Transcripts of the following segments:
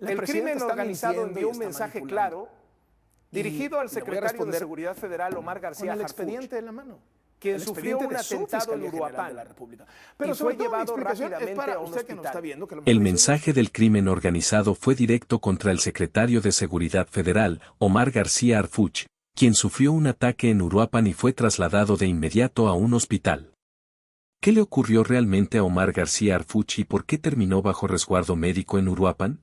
El crimen organizado envió un mensaje claro dirigido al secretario de Seguridad Federal, Omar García con el Harfuch, expediente en la mano. quien sufrió un atentado en Uruapan y fue llevado rápidamente a un hospital. El mensaje del crimen organizado fue directo contra el secretario de Seguridad Federal, Omar García Harfuch, quien sufrió un ataque en Uruapan y fue trasladado de inmediato a un hospital. ¿Qué le ocurrió realmente a Omar García Harfuch y por qué terminó bajo resguardo médico en Uruapan?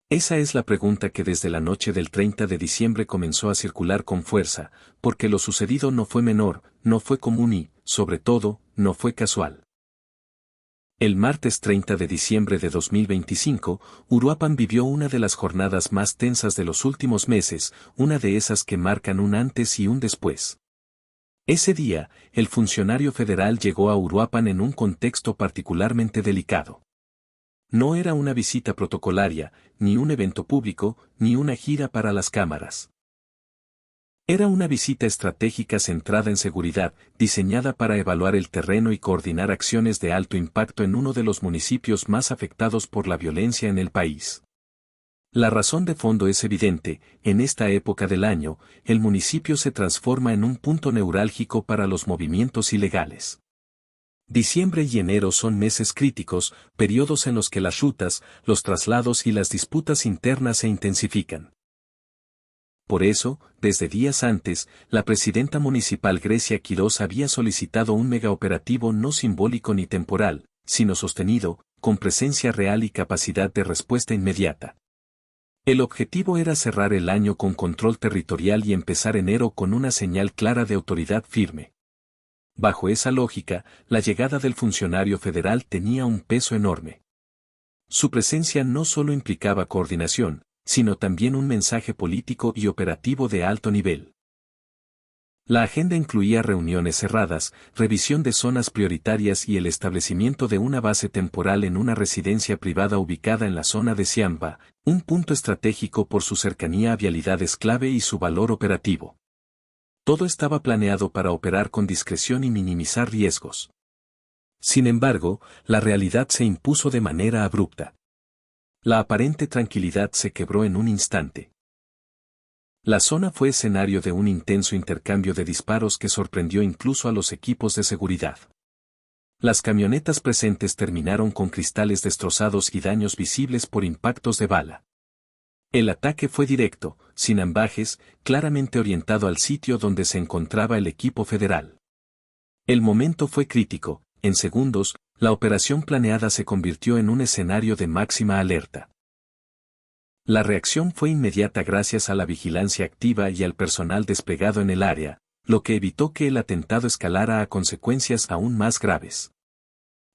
Esa es la pregunta que desde la noche del 30 de diciembre comenzó a circular con fuerza, porque lo sucedido no fue menor, no fue común y, sobre todo, no fue casual. El martes 30 de diciembre de 2025, Uruapan vivió una de las jornadas más tensas de los últimos meses, una de esas que marcan un antes y un después. Ese día, el funcionario federal llegó a Uruapan en un contexto particularmente delicado. No era una visita protocolaria, ni un evento público, ni una gira para las cámaras. Era una visita estratégica centrada en seguridad, diseñada para evaluar el terreno y coordinar acciones de alto impacto en uno de los municipios más afectados por la violencia en el país. La razón de fondo es evidente: en esta época del año, el municipio se transforma en un punto neurálgico para los movimientos ilegales. Diciembre y enero son meses críticos, periodos en los que las rutas, los traslados y las disputas internas se intensifican. Por eso, desde días antes, la presidenta municipal Grecia Quirós había solicitado un megaoperativo no simbólico ni temporal, sino sostenido, con presencia real y capacidad de respuesta inmediata. El objetivo era cerrar el año con control territorial y empezar enero con una señal clara de autoridad firme. Bajo esa lógica, la llegada del funcionario federal tenía un peso enorme. Su presencia no solo implicaba coordinación, sino también un mensaje político y operativo de alto nivel. La agenda incluía reuniones cerradas, revisión de zonas prioritarias y el establecimiento de una base temporal en una residencia privada ubicada en la zona de Siamba, un punto estratégico por su cercanía a vialidades clave y su valor operativo. Todo estaba planeado para operar con discreción y minimizar riesgos. Sin embargo, la realidad se impuso de manera abrupta. La aparente tranquilidad se quebró en un instante. La zona fue escenario de un intenso intercambio de disparos que sorprendió incluso a los equipos de seguridad. Las camionetas presentes terminaron con cristales destrozados y daños visibles por impactos de bala. El ataque fue directo, sin ambajes, claramente orientado al sitio donde se encontraba el equipo federal. El momento fue crítico: en segundos, la operación planeada se convirtió en un escenario de máxima alerta. La reacción fue inmediata gracias a la vigilancia activa y al personal desplegado en el área, lo que evitó que el atentado escalara a consecuencias aún más graves.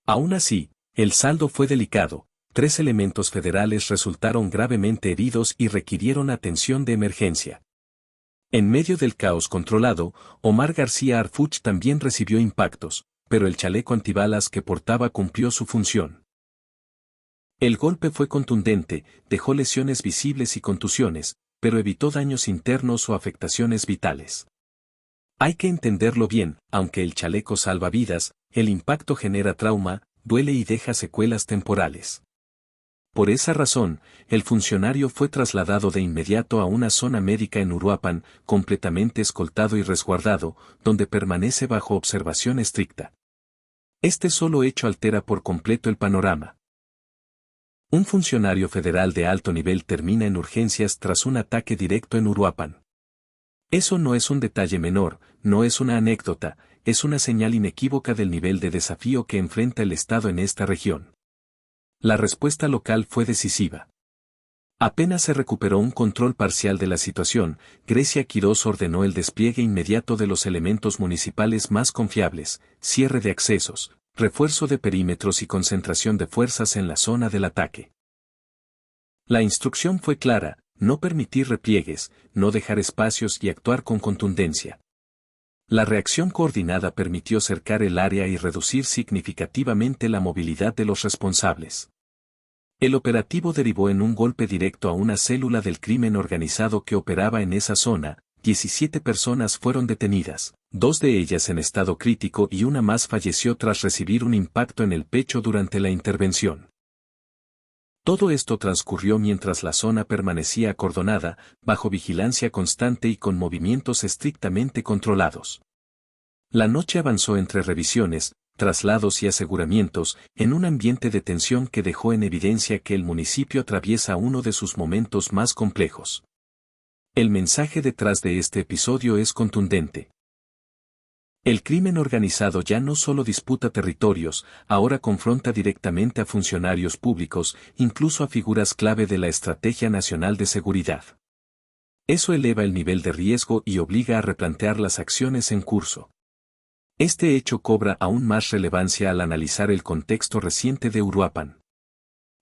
Aún así, el saldo fue delicado: 3 elementos federales resultaron gravemente heridos y requirieron atención de emergencia. En medio del caos controlado, Omar García Harfuch también recibió impactos, pero el chaleco antibalas que portaba cumplió su función. El golpe fue contundente, dejó lesiones visibles y contusiones, pero evitó daños internos o afectaciones vitales. Hay que entenderlo bien: aunque el chaleco salva vidas, el impacto genera trauma, duele y deja secuelas temporales. Por esa razón, el funcionario fue trasladado de inmediato a una zona médica en Uruapan, completamente escoltado y resguardado, donde permanece bajo observación estricta. Este solo hecho altera por completo el panorama. Un funcionario federal de alto nivel termina en urgencias tras un ataque directo en Uruapan. Eso no es un detalle menor, no es una anécdota, es una señal inequívoca del nivel de desafío que enfrenta el Estado en esta región. La respuesta local fue decisiva. Apenas se recuperó un control parcial de la situación, Grecia Quirós ordenó el despliegue inmediato de los elementos municipales más confiables, cierre de accesos, refuerzo de perímetros y concentración de fuerzas en la zona del ataque. La instrucción fue clara: no permitir repliegues, no dejar espacios y actuar con contundencia. La reacción coordinada permitió cercar el área y reducir significativamente la movilidad de los responsables. El operativo derivó en un golpe directo a una célula del crimen organizado que operaba en esa zona. 17 personas fueron detenidas, 2 de ellas en estado crítico y una más falleció tras recibir un impacto en el pecho durante la intervención. Todo esto transcurrió mientras la zona permanecía acordonada, bajo vigilancia constante y con movimientos estrictamente controlados. La noche avanzó entre revisiones, traslados y aseguramientos, en un ambiente de tensión que dejó en evidencia que el municipio atraviesa uno de sus momentos más complejos. El mensaje detrás de este episodio es contundente. El crimen organizado ya no solo disputa territorios, ahora confronta directamente a funcionarios públicos, incluso a figuras clave de la Estrategia Nacional de Seguridad. Eso eleva el nivel de riesgo y obliga a replantear las acciones en curso. Este hecho cobra aún más relevancia al analizar el contexto reciente de Uruapan.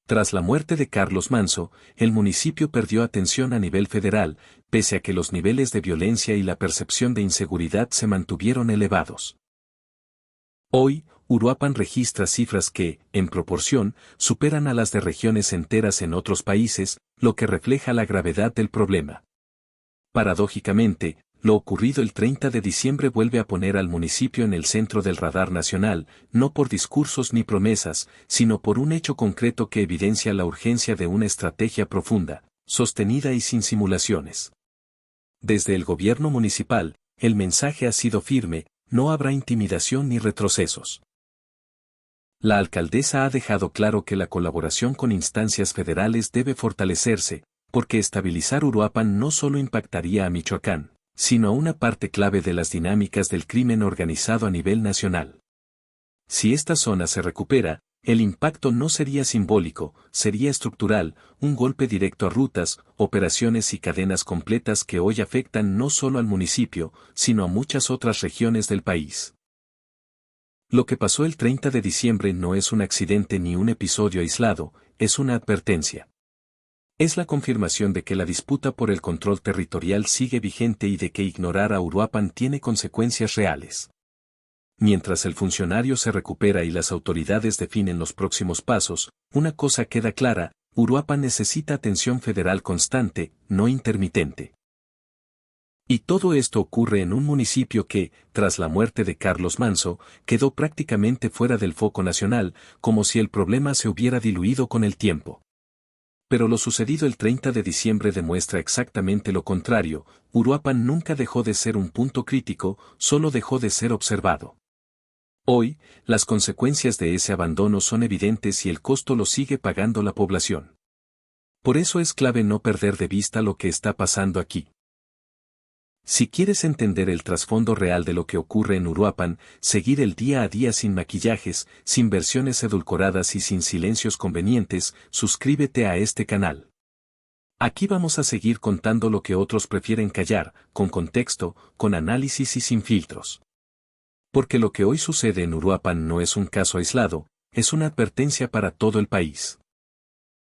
Tras la muerte de Carlos Manso, el municipio perdió atención a nivel federal, pese a que los niveles de violencia y la percepción de inseguridad se mantuvieron elevados. Hoy, Uruapan registra cifras que, en proporción, superan a las de regiones enteras en otros países, lo que refleja la gravedad del problema. Paradójicamente, lo ocurrido el 30 de diciembre vuelve a poner al municipio en el centro del radar nacional, no por discursos ni promesas, sino por un hecho concreto que evidencia la urgencia de una estrategia profunda, sostenida y sin simulaciones. Desde el gobierno municipal, el mensaje ha sido firme: no habrá intimidación ni retrocesos. La alcaldesa ha dejado claro que la colaboración con instancias federales debe fortalecerse, porque estabilizar Uruapan no solo impactaría a Michoacán, sino a una parte clave de las dinámicas del crimen organizado a nivel nacional. Si esta zona se recupera, el impacto no sería simbólico, sería estructural, un golpe directo a rutas, operaciones y cadenas completas que hoy afectan no solo al municipio, sino a muchas otras regiones del país. Lo que pasó el 30 de diciembre no es un accidente ni un episodio aislado, es una advertencia. Es la confirmación de que la disputa por el control territorial sigue vigente y de que ignorar a Uruapan tiene consecuencias reales. Mientras el funcionario se recupera y las autoridades definen los próximos pasos, una cosa queda clara: Uruapan necesita atención federal constante, no intermitente. Y todo esto ocurre en un municipio que, tras la muerte de Carlos Manso, quedó prácticamente fuera del foco nacional, como si el problema se hubiera diluido con el tiempo. Pero lo sucedido el 30 de diciembre demuestra exactamente lo contrario: Uruapan nunca dejó de ser un punto crítico, solo dejó de ser observado. Hoy, las consecuencias de ese abandono son evidentes y el costo lo sigue pagando la población. Por eso es clave no perder de vista lo que está pasando aquí. Si quieres entender el trasfondo real de lo que ocurre en Uruapan, seguir el día a día sin maquillajes, sin versiones edulcoradas y sin silencios convenientes, suscríbete a este canal. Aquí vamos a seguir contando lo que otros prefieren callar, con contexto, con análisis y sin filtros. Porque lo que hoy sucede en Uruapan no es un caso aislado, es una advertencia para todo el país.